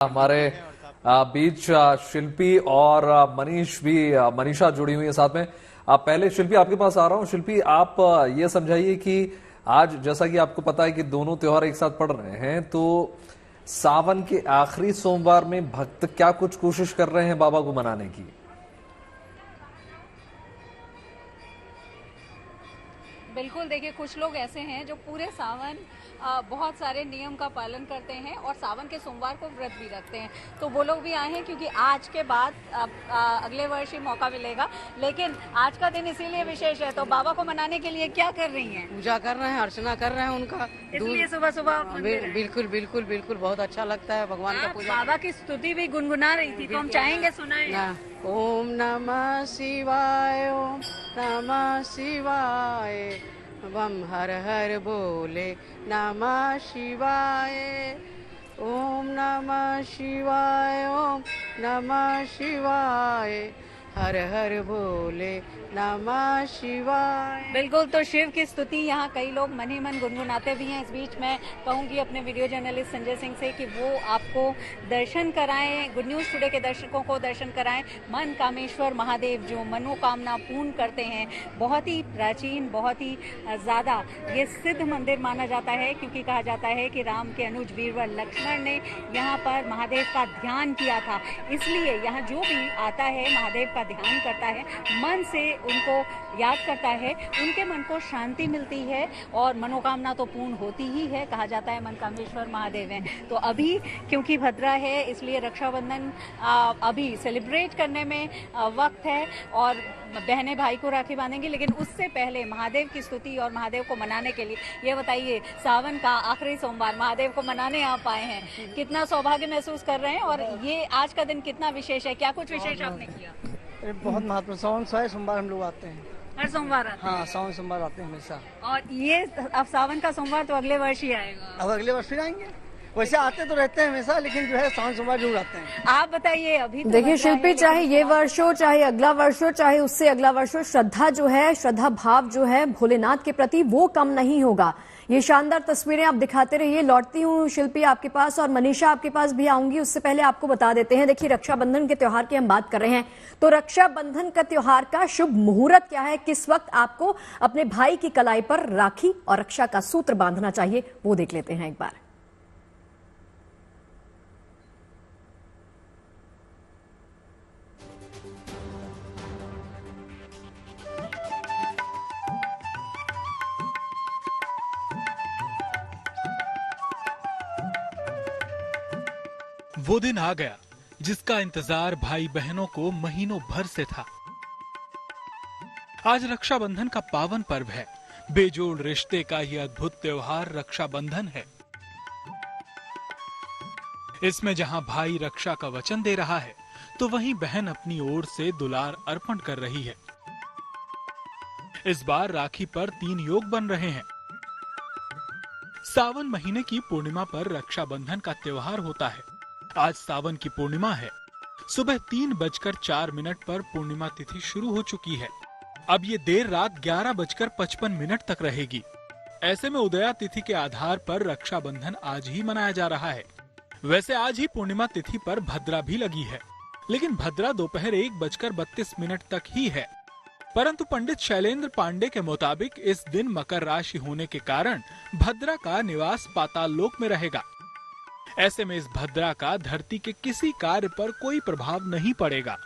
हमारे बीच शिल्पी और मनीषा जुड़ी हुई है साथ में। पहले शिल्पी आपके पास आ रहा हूं। शिल्पी, आप ये समझाइए कि आज जैसा कि आपको पता है कि दोनों त्योहार एक साथ पड़ रहे हैं, तो सावन के आखिरी सोमवार में भक्त क्या कुछ कोशिश कर रहे हैं बाबा को मनाने की? बिल्कुल, देखिए कुछ लोग ऐसे हैं जो पूरे सावन बहुत सारे नियम का पालन करते हैं और सावन के सोमवार को व्रत भी रखते हैं। तो वो लोग भी आए हैं क्योंकि आज के बाद अगले वर्ष ही मौका मिलेगा, लेकिन आज का दिन इसीलिए विशेष है। तो बाबा को मनाने के लिए क्या कर रही हैं? पूजा कर रहे हैं, अर्चना कर रहे हैं उनका। इसलिए सुबह सुबह बिल्कुल बिल्कुल बिल्कुल बहुत अच्छा लगता है भगवान का पूजा। बाबा की स्तुति भी गुनगुना रही थी, तो हम चाहेंगे सुनाए। ओम नमः शिवाय, ओम नमः शिवाय, बम हर हर बोले नमः शिवाय, ओम नमः शिवाय, ओम नमः शिवाय, हर हर बोले नमः शिवाय। बिल्कुल, तो शिव की स्तुति यहाँ कई लोग मन ही मन गुनगुनाते भी हैं। इस बीच मैं कहूँगी अपने वीडियो जर्नलिस्ट संजय सिंह से कि वो आपको दर्शन कराएं, गुड न्यूज़ टुडे के दर्शकों को दर्शन कराएं मन कामेश्वर महादेव, जो मनोकामना पूर्ण करते हैं। बहुत ही प्राचीन, बहुत ही ज़्यादा ये सिद्ध मंदिर माना जाता है, क्योंकि कहा जाता है कि राम के अनुज वीरवर लक्ष्मण ने यहाँ पर महादेव का ध्यान किया था। इसलिए यहाँ जो भी आता है महादेव का ध्यान करता है, मन से उनको याद करता है, उनके मन को शांति मिलती है और मनोकामना तो पूर्ण होती ही है। कहा जाता है मन कामेश्वर महादेव हैं। तो अभी क्योंकि भद्रा है, इसलिए रक्षाबंधन अभी सेलिब्रेट करने में वक्त है और बहनें भाई को राखी बांधेंगी, लेकिन उससे पहले महादेव की स्तुति और महादेव को मनाने के लिए ये बताइए, सावन का आखिरी सोमवार महादेव को मनाने आप आए हैं, कितना सौभाग्य महसूस कर रहे हैं और ये आज का दिन कितना विशेष है? क्या कुछ विशेष आपने किया? बहुत महत्वपूर्ण सावन सोमवार हम लोग आते हैं। हर सोमवार आते हैं? हाँ, सावन सोमवार आते हैं हमेशा। और ये अब सावन का सोमवार तो अगले वर्ष ही आएगा। अब अगले वर्ष फिर आएंगे। वैसे आते तो रहते हैं हमेशा, लेकिन जो है सावन सोमवार जरूर आते हैं। आप बताइए। अभी तो देखिए शिल्पी, चाहे ये वर्ष हो, चाहे अगला वर्ष हो, चाहे उससे अगला वर्ष हो, श्रद्धा जो है, श्रद्धा भाव जो है भोलेनाथ के प्रति, वो कम नहीं होगा। ये शानदार तस्वीरें आप दिखाते रहिए। लौटती हूँ शिल्पी आपके पास, और मनीषा आपके पास भी आऊंगी। उससे पहले आपको बता देते हैं, देखिए रक्षाबंधन के त्योहार की हम बात कर रहे हैं, तो रक्षाबंधन का त्योहार का शुभ मुहूर्त क्या है, किस वक्त आपको अपने भाई की कलाई पर राखी और रक्षा का सूत्र बांधना चाहिए, वो देख लेते हैं एक बार। वो दिन आ गया जिसका इंतजार भाई बहनों को महीनों भर से था। आज रक्षाबंधन का पावन पर्व है। बेजोड़ रिश्ते का यह अद्भुत त्योहार रक्षाबंधन है। इसमें जहां भाई रक्षा का वचन दे रहा है, तो वहीं बहन अपनी ओर से दुलार अर्पण कर रही है। इस बार राखी पर 3 योग बन रहे हैं। सावन महीने की पूर्णिमा पर रक्षाबंधन का त्योहार होता है। आज सावन की पूर्णिमा है। सुबह 3:04 पर पूर्णिमा तिथि शुरू हो चुकी है। अब ये देर रात 11:55 तक रहेगी। ऐसे में उदया तिथि के आधार पर रक्षाबंधन आज ही मनाया जा रहा है। वैसे आज ही पूर्णिमा तिथि पर भद्रा भी लगी है, लेकिन भद्रा दोपहर 1:32 तक ही है। परंतु पंडित शैलेंद्र पांडे के मुताबिक इस दिन मकर राशि होने के कारण भद्रा का निवास पाताल लोक में रहेगा। ऐसे में इस भद्रा का धरती के किसी कार्य पर कोई प्रभाव नहीं पड़ेगा।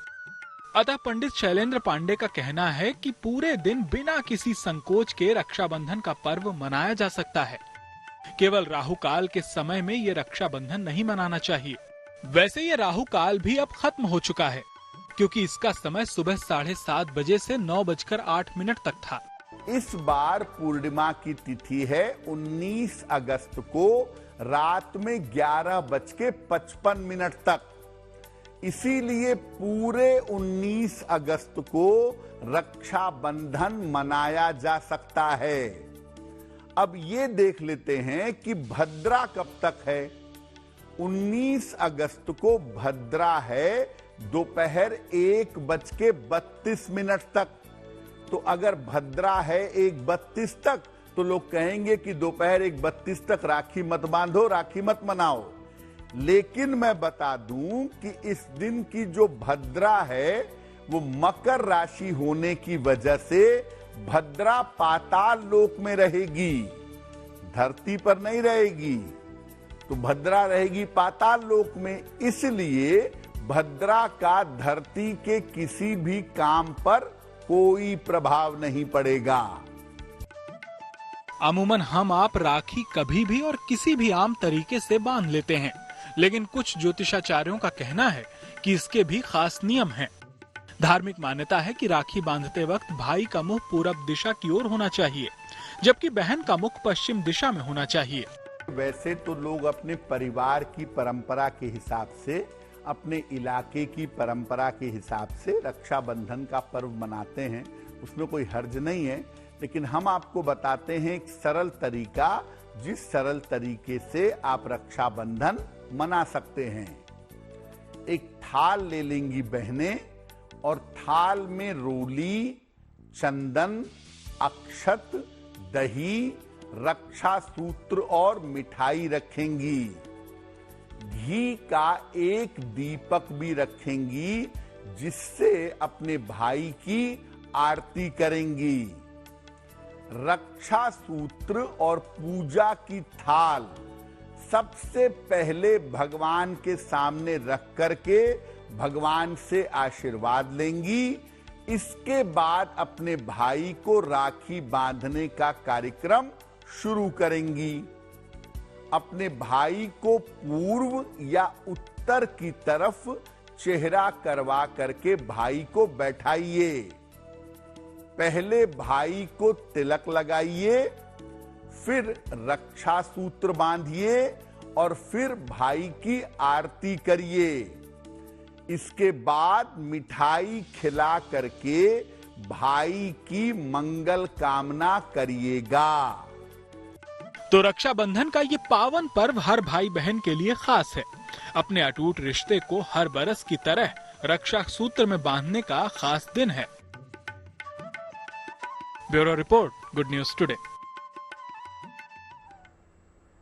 अतः पंडित शैलेंद्र पांडे का कहना है कि पूरे दिन बिना किसी संकोच के रक्षाबंधन का पर्व मनाया जा सकता है। केवल राहु काल के समय में ये रक्षाबंधन नहीं मनाना चाहिए। वैसे ये राहु काल भी अब खत्म हो चुका है, क्योंकि इसका समय सुबह 7:30 बजे से 9:08 तक था। इस बार पूर्णिमा की तिथि है 19 अगस्त को रात में 11:55 तक। इसीलिए पूरे 19 अगस्त को रक्षाबंधन मनाया जा सकता है। अब ये देख लेते हैं कि भद्रा कब तक है। 19 अगस्त को भद्रा है दोपहर 1:32 तक। तो अगर भद्रा है 1:32 तक, तो लोग कहेंगे कि दोपहर 1:32 तक राखी मत बांधो, राखी मत मनाओ। लेकिन मैं बता दूं कि इस दिन की जो भद्रा है वो मकर राशि होने की वजह से भद्रा पाताल लोक में रहेगी, धरती पर नहीं रहेगी। तो भद्रा रहेगी पाताल लोक में, इसलिए भद्रा का धरती के किसी भी काम पर कोई प्रभाव नहीं पड़ेगा। अमूमन हम आप राखी कभी भी और किसी भी आम तरीके से बांध लेते हैं, लेकिन कुछ ज्योतिषाचार्यों का कहना है कि इसके भी खास नियम हैं। धार्मिक मान्यता है कि राखी बांधते वक्त भाई का मुंह पूरब दिशा की ओर होना चाहिए, जबकि बहन का मुख पश्चिम दिशा में होना चाहिए। वैसे तो लोग अपने परिवार की परंपरा के हिसाब से, अपने इलाके की परंपरा के हिसाब से रक्षाबंधन का पर्व मनाते हैं, उसमें कोई हर्ज नहीं है। लेकिन हम आपको बताते हैं एक सरल तरीका, जिस सरल तरीके से आप रक्षाबंधन मना सकते हैं। एक थाल ले लेंगी बहनें और थाल में रोली, चंदन, अक्षत, दही, रक्षा सूत्र और मिठाई रखेंगी। घी का एक दीपक भी रखेंगी, जिससे अपने भाई की आरती करेंगी। रक्षा सूत्र और पूजा की थाल सबसे पहले भगवान के सामने रख करके भगवान से आशीर्वाद लेंगी। इसके बाद अपने भाई को राखी बांधने का कार्यक्रम शुरू करेंगी। अपने भाई को पूर्व या उत्तर की तरफ चेहरा करवा करके भाई को बैठाइए। पहले भाई को तिलक लगाइए, फिर रक्षा सूत्र बांधिए और फिर भाई की आरती करिए। इसके बाद मिठाई खिला करके भाई की मंगल कामना करिएगा। तो रक्षाबंधन का ये पावन पर्व हर भाई बहन के लिए खास है। अपने अटूट रिश्ते को हर बरस की तरह रक्षा सूत्र में बांधने का खास दिन है। Bureau report, good news today.